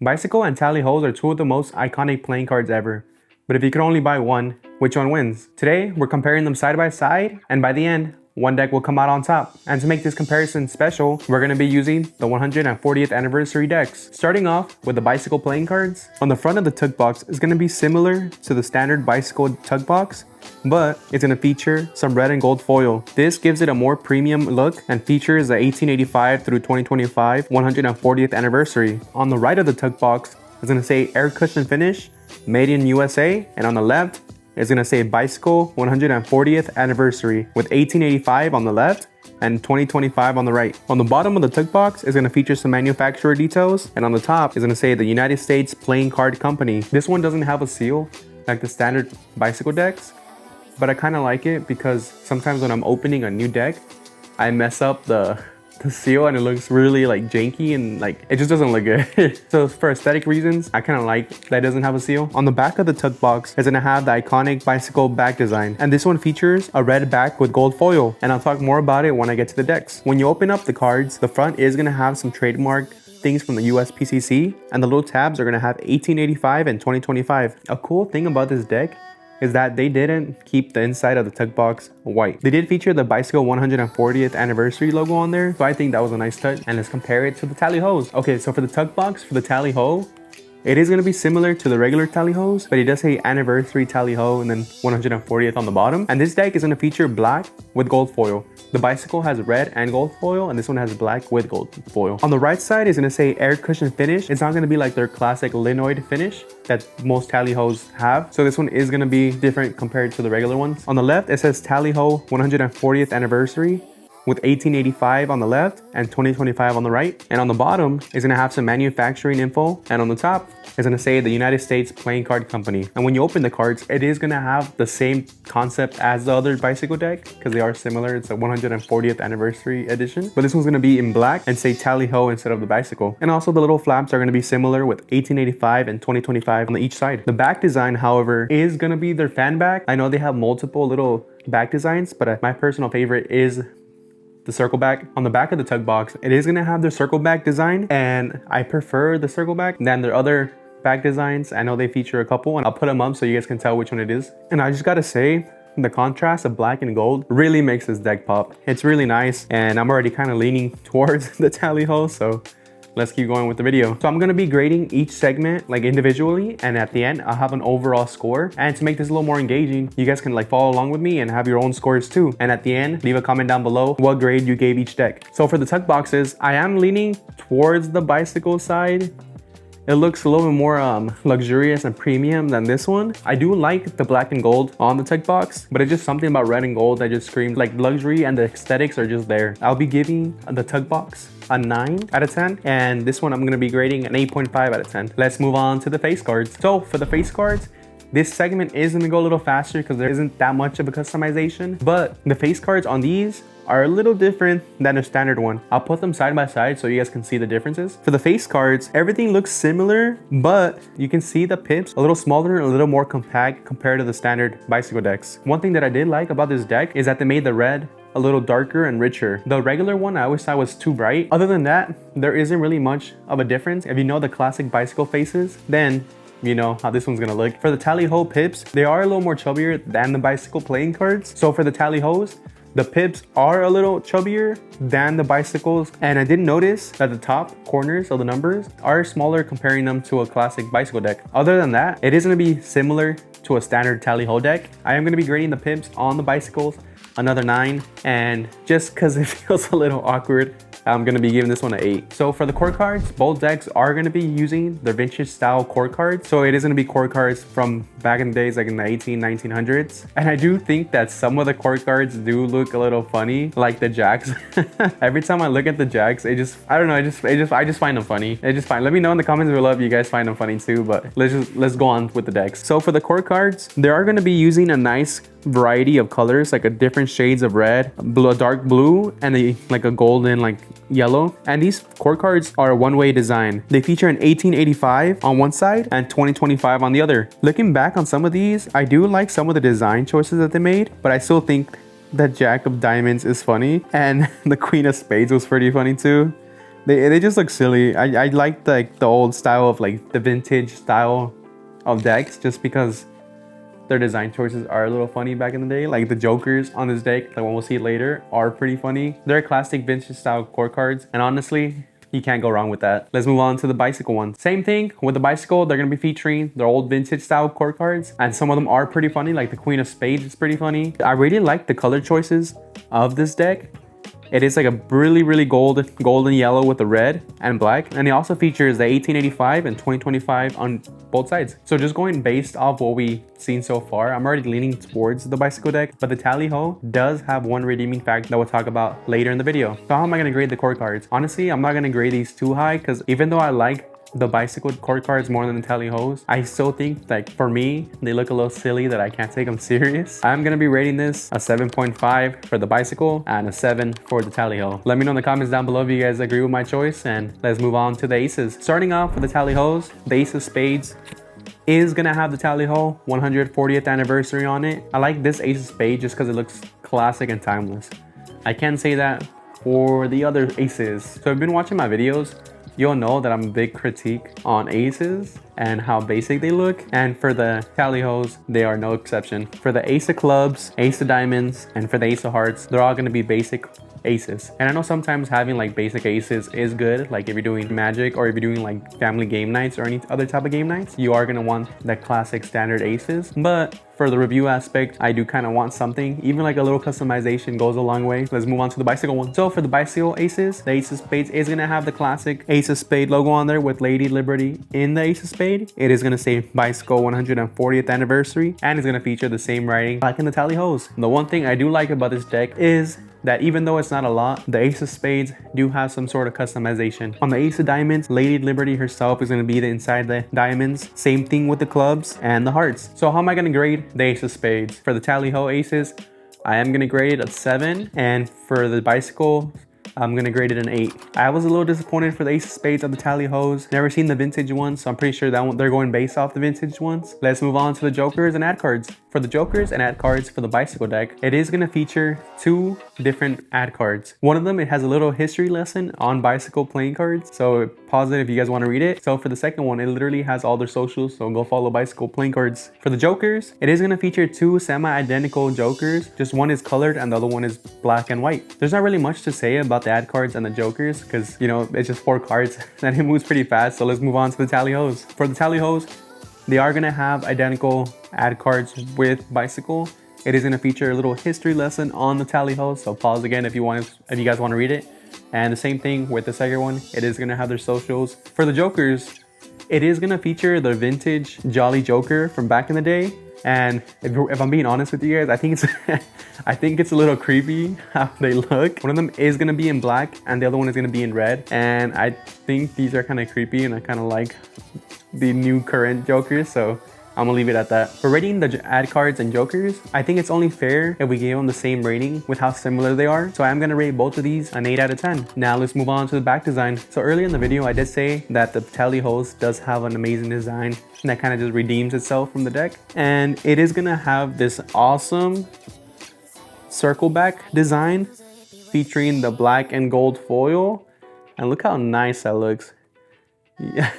Bicycle and Tally Hoes are two of the most iconic playing cards ever. But if you could only buy one, which one wins? Today, we're comparing them side by side, and by the end, one deck will come out on top. And to make this comparison special, we're going to be using the 140th anniversary decks. Starting off with the Bicycle playing cards. On the front of the tug box is going to be similar to the standard Bicycle tug box, but it's going to feature some red and gold foil. This gives it a more premium look and features the 1885 through 2025 140th anniversary. On the right of the tug box is going to say air cushion finish, made in USA, and on the left is going to say Bicycle 140th anniversary with 1885 on the left and 2025 on the right. On the bottom of the tug box is going to feature some manufacturer details, and on the top is going to say the United States Playing Card Company. This one doesn't have a seal like the standard Bicycle decks, but I kind of like it because sometimes when I'm opening a new deck, I mess up the seal and it looks really like janky and like it just doesn't look good. So for aesthetic reasons, I kind of like that it doesn't have a seal. On the back of the tug box is gonna have the iconic Bicycle back design, and this one features a red back with gold foil, and I'll talk more about it when I get to the decks. When you open up the cards, the front is gonna have some trademark things from the USPCC, and the little tabs are gonna have 1885 and 2025. A cool thing about this deck is that they didn't keep the inside of the tug box white. They did feature the Bicycle 140th anniversary logo on there, so I think that was a nice touch. And let's compare it to the Tally Hoes. Okay, so for the tug box, for the Tally Ho, it is going to be similar to the regular Tally Hoes, but it does say anniversary Tally Ho and then 140th on the bottom. And this deck is going to feature black with gold foil. The Bicycle has red and gold foil, and this one has black with gold foil. On the right side is going to say air cushion finish. It's not going to be like their classic linoid finish that most Tally Hoes have. So this one is going to be different compared to the regular ones. On the left, it says Tally Ho 140th anniversary with 1885 on the left and 2025 on the right. And on the bottom is going to have some manufacturing info, and on the top is going to say the United States Playing Card Company. And when you open the cards, it is going to have the same concept as the other Bicycle deck because they are similar. It's a 140th anniversary edition, but this one's going to be in black and say Tally Ho instead of the Bicycle. And also the little flaps are going to be similar with 1885 and 2025 on each side. The back design, however, is going to be their fan back. I know they have multiple little back designs, but my personal favorite is the circle back. On the back of the tug box, it is going to have the circle back design, and I prefer the circle back than their other back designs. I know they feature a couple, and I'll put them up so you guys can tell which one it is. And I just gotta say, the contrast of black and gold really makes this deck pop. It's really nice, and I'm already kind of leaning towards the Tally Ho, so let's keep going with the video. So I'm going to be grading each segment like individually, and at the end I'll have an overall score. And to make this a little more engaging, you guys can like follow along with me and have your own scores too. And at the end, leave a comment down below what grade you gave each deck. So for the tug boxes, I am leaning towards the Bicycle side. It looks a little bit more luxurious and premium than this one. I do like the black and gold on the tug box, but it's just something about red and gold that just screams like luxury, and the aesthetics are just there. I'll be giving the tug box a 9 out of 10, and this one I'm going to be grading an 8.5 out of 10. Let's move on to the face cards. So for the face cards, this segment is going to go a little faster because there isn't that much of a customization, but the face cards on these are a little different than a standard one. I'll put them side by side so you guys can see the differences. For the face cards, everything looks similar, but you can see the pips a little smaller and a little more compact compared to the standard Bicycle decks. One thing that I did like about this deck is that they made the red a little darker and richer. The regular one I always thought was too bright. Other than that, there isn't really much of a difference. If you know the classic Bicycle faces, then you know how this one's gonna look. For the Tally Ho pips, they are a little more chubbier than the Bicycle playing cards. So for the Tally Hoes, the pips are a little chubbier than the Bicycles, and I did notice that the top corners of the numbers are smaller comparing them to a classic Bicycle deck. Other than that, it is going to be similar to a standard Tally Ho deck. I am going to be grading the pips on the Bicycles another 9, and just because it feels a little awkward, I'm going to be giving this one an 8. So for the core cards, both decks are going to be using their vintage style core cards. So it is going to be core cards from back in the days, like in the 1900s. And I do think that some of the core cards do look a little funny, like the jacks. Every time I look at the jacks, I don't know, I just find them funny. It's just fine. Let me know in the comments below if you guys find them funny too, but let's go on with the decks. So for the core cards, they are going to be using a nice variety of colors, like a different shades of red, blue, a dark blue, and like a golden like yellow. And these core cards are a one-way design. They feature an 1885 on one side and 2025 on the other. Looking back on some of these, I do like some of the design choices that they made, but I still think the Jack of Diamonds is funny, and the Queen of Spades was pretty funny too. They just look silly. I like the old style of like the vintage style of decks, just because their design choices are a little funny back in the day. Like the jokers on this deck, like when we'll see it later, are pretty funny. They're classic vintage style core cards, and honestly, you can't go wrong with that. Let's move on to the bicycle one. Same thing with the bicycle. They're gonna be featuring their old vintage style core cards, and some of them are pretty funny. Like the Queen of Spades is pretty funny. I really like the color choices of this deck. It is like a really golden yellow with the red and black, and it also features the 1885 and 2025 on both sides. So just going based off what we've seen so far, I'm already leaning towards the bicycle deck, but the Tally Ho does have one redeeming fact that we'll talk about later in the video. So how am I going to grade the core cards? Honestly, I'm not going to grade these too high, because even though I like the bicycle core cards more than the Tally Ho's, I still think, like, for me, they look a little silly that I can't take them serious. I'm gonna be rating this a 7.5 for the bicycle and a 7 for the Tally Ho. Let me know in the comments down below if you guys agree with my choice, and let's move on to the aces. Starting off with the Tally Ho's, the Ace of Spades is gonna have the Tally Ho 140th anniversary on it. I like this Ace of Spades just because it looks classic and timeless. I can't say that for the other aces. So if you've been watching my videos, you'll know that I'm a big critique on aces and how basic they look. And for the Tally Ho's, they are no exception. For the Ace of Clubs, Ace of Diamonds, and for the Ace of Hearts, they're all gonna be basic aces. And I know sometimes having like basic aces is good, like if you're doing Magic or if you're doing like family game nights or any other type of game nights, you are gonna want the classic standard aces. But for the review aspect, I do kind of want something, even like a little customization goes a long way. Let's move on to the bicycle one. So for the bicycle aces, the Ace of Spades is gonna have the classic Ace of Spade logo on there with Lady Liberty in the Ace of Spade. It is gonna say bicycle 140th anniversary, and it's gonna feature the same writing like in the Tally Ho's. The one thing I do like about this deck is that even though it's not a lot, the Ace of Spades do have some sort of customization. On the Ace of Diamonds, Lady Liberty herself is going to be inside the diamonds. Same thing with the clubs and the hearts. So how am I going to grade the Ace of Spades? For the Tally Ho aces, I am going to grade it a 7, and for the bicycle, I'm gonna grade it an 8. I was a little disappointed for the Ace of Spades of the Tally Ho's. Never seen the vintage ones, so I'm pretty sure that one, they're going based off the vintage ones. Let's move on to the jokers and ad cards. For the jokers and ad cards for the bicycle deck, it is gonna feature 2 different ad cards. One of them, it has a little history lesson on bicycle playing cards, so pause it if you guys want to read it. So for the second one, it literally has all their socials, so go follow bicycle playing cards. For the jokers, it is gonna feature 2 semi-identical jokers. Just one is colored and the other one is black and white. There's not really much to say about the ad cards and the jokers, because you know, it's just 4 cards and it moves pretty fast. So let's move on to the Tally Ho's. For the Tally Ho's, they are gonna have identical ad cards with bicycle. It is gonna feature a little history lesson on the Tally Ho, so pause again if you guys want to read it. And the same thing with the second one, it is gonna have their socials. For the jokers, it is gonna feature the vintage Jolly Joker from back in the day. And if I'm being honest with you guys, I think it's a little creepy how they look. One of them is gonna be in black and the other one is gonna be in red. And I think these are kind of creepy, and I kind of like the new current jokers, so I'm gonna leave it at that. For rating the ad cards and jokers, I think it's only fair if we give them the same rating with how similar they are. So I'm gonna rate both of these an 8 out of 10. Now let's move on to the back design. So earlier in the video, I did say that the Tally Ho's does have an amazing design that kind of just redeems itself from the deck. And it is gonna have this awesome circle back design featuring the black and gold foil. And look how nice that looks. Yeah.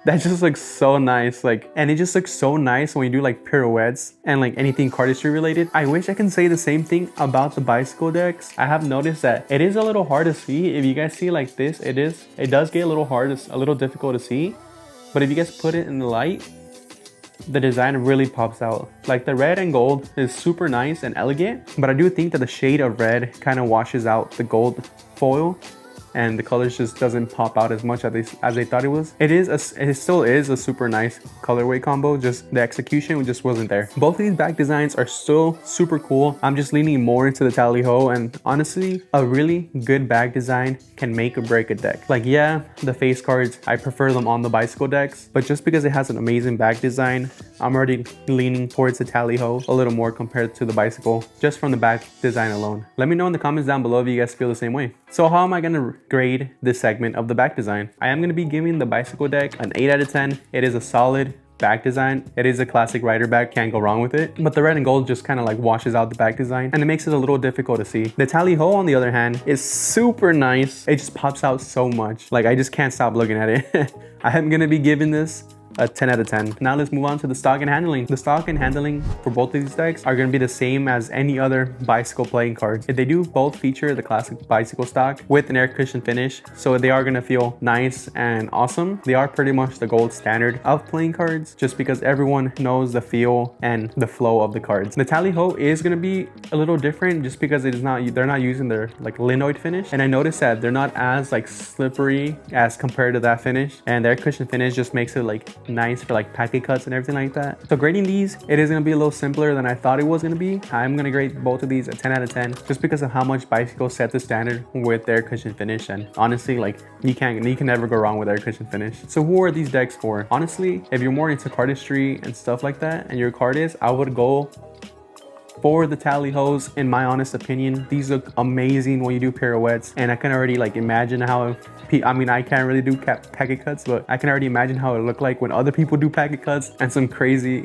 That just looks so nice, like, and it just looks so nice when you do like pirouettes and like anything cardistry related. I wish I can say the same thing about the bicycle decks. I have noticed that it is a little hard to see. If you guys see like this, it does get a little hard, it's a little difficult to see. But if you guys put it in the light, the design really pops out. Like the red and gold is super nice and elegant, but I do think that the shade of red kind of washes out the gold foil, and the colors just doesn't pop out as much as they thought it was. It still is a super nice colorway combo, just the execution just wasn't there. Both of these back designs are still super cool. I'm just leaning more into the Tally Ho, and honestly, a really good back design can make or break a deck. Like, yeah, the face cards, I prefer them on the bicycle decks, but just because it has an amazing back design, I'm already leaning towards the Tally Ho a little more compared to the bicycle, just from the back design alone. Let me know in the comments down below if you guys feel the same way. So how am I gonna grade this segment of the back design? I am gonna be giving the bicycle deck an 8 out of 10. It is a solid back design. It is a classic rider back, can't go wrong with it. But the red and gold just kind of like washes out the back design and it makes it a little difficult to see. The tally ho, on the other hand, is super nice. It just pops out so much. Like, I just can't stop looking at it. I am gonna be giving this a 10 out of 10. Now let's move on to the stock and handling. The stock and handling for both of these decks are going to be the same as any other bicycle playing cards. They do both feature the classic bicycle stock with an air cushion finish, so they are going to feel nice and awesome. They are pretty much the gold standard of playing cards, just because everyone knows the feel and the flow of the cards. The tally ho is going to be a little different just because it is not, they're not using their like linoid finish, and I noticed that they're not as like slippery as compared to that finish, and their cushion finish just makes it like nice for like packet cuts and everything like that. So grading these, it is going to be a little simpler than I thought it was going to be. I'm going to grade both of these a 10 out of 10 just because of how much bicycle set the standard with their cushion finish, and honestly, like, you can never go wrong with their cushion finish. So who are these decks for? Honestly, if you're more into cardistry and stuff like that and you're a cardist, I would go for the tally hos. In my honest opinion, these look amazing when you do pirouettes, and I can already like imagine how I can't really do packet cuts, but I can already imagine how it look like when other people do packet cuts and some crazy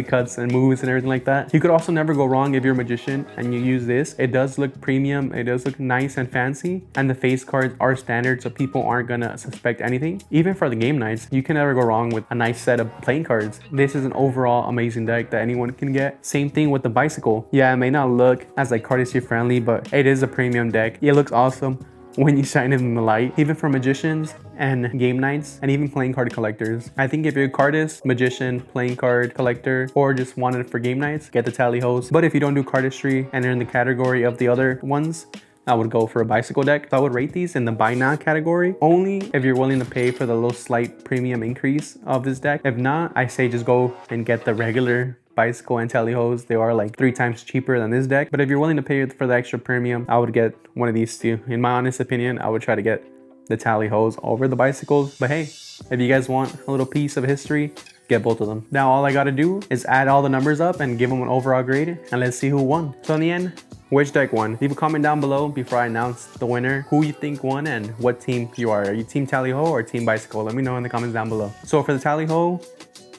cuts and moves and everything like that. You could also never go wrong if you're a magician and you use this. It does look premium, it does look nice and fancy, and the face cards are standard, so people aren't gonna suspect anything. Even for the game nights, you can never go wrong with a nice set of playing cards. This is an overall amazing deck that anyone can get. Same thing with the bicycle. Yeah, it may not look as like cardistry friendly, but it is a premium deck. It looks awesome when you shine it in the light, even for magicians and game nights and even playing card collectors. I think if you're a cardist, magician, playing card collector, or just wanted it for game nights, get the tally hos. But if you don't do cardistry and you're in the category of the other ones, I would go for a bicycle deck. So I would rate these in the buy now category, only if you're willing to pay for the little slight premium increase of this deck. If not, I say just go and get the regular bicycle and tally hos. They are like 3 times cheaper than this deck, but if you're willing to pay for the extra premium, I would get one of these two. In my honest opinion, I would try to get the tally hos over the bicycles, but hey, if you guys want a little piece of history, get both of them. Now all I gotta do is add all the numbers up and give them an overall grade, and let's see who won. So in the end, which deck won? Leave a comment down below before I announce the winner, who you think won and what team you are. Are you team tally ho or team bicycle? Let me know in the comments down below. So for the tally ho,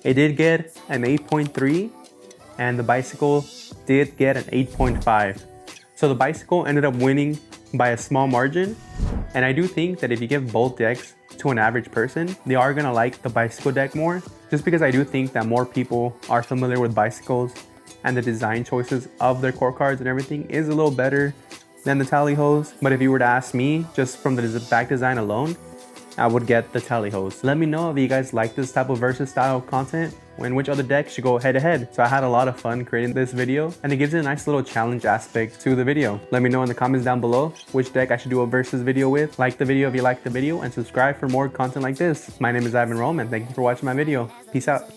it did get an 8.3 and the bicycle did get an 8.5. So the bicycle ended up winning by a small margin, and I do think that if you give both decks to an average person, they are gonna like the bicycle deck more, just because I do think that more people are familiar with bicycles and the design choices of their core cards and everything is a little better than the tally hos. But if you were to ask me, just from the back design alone, I would get the tally hos. Let me know if you guys like this type of versus style content and which other deck should go head to head. So I had a lot of fun creating this video, and it gives it a nice little challenge aspect to the video. Let me know in the comments down below which deck I should do a versus video with. Like the video if you like the video, and subscribe for more content like this. My name is Ivan Rome, and thank you for watching my video. Peace out.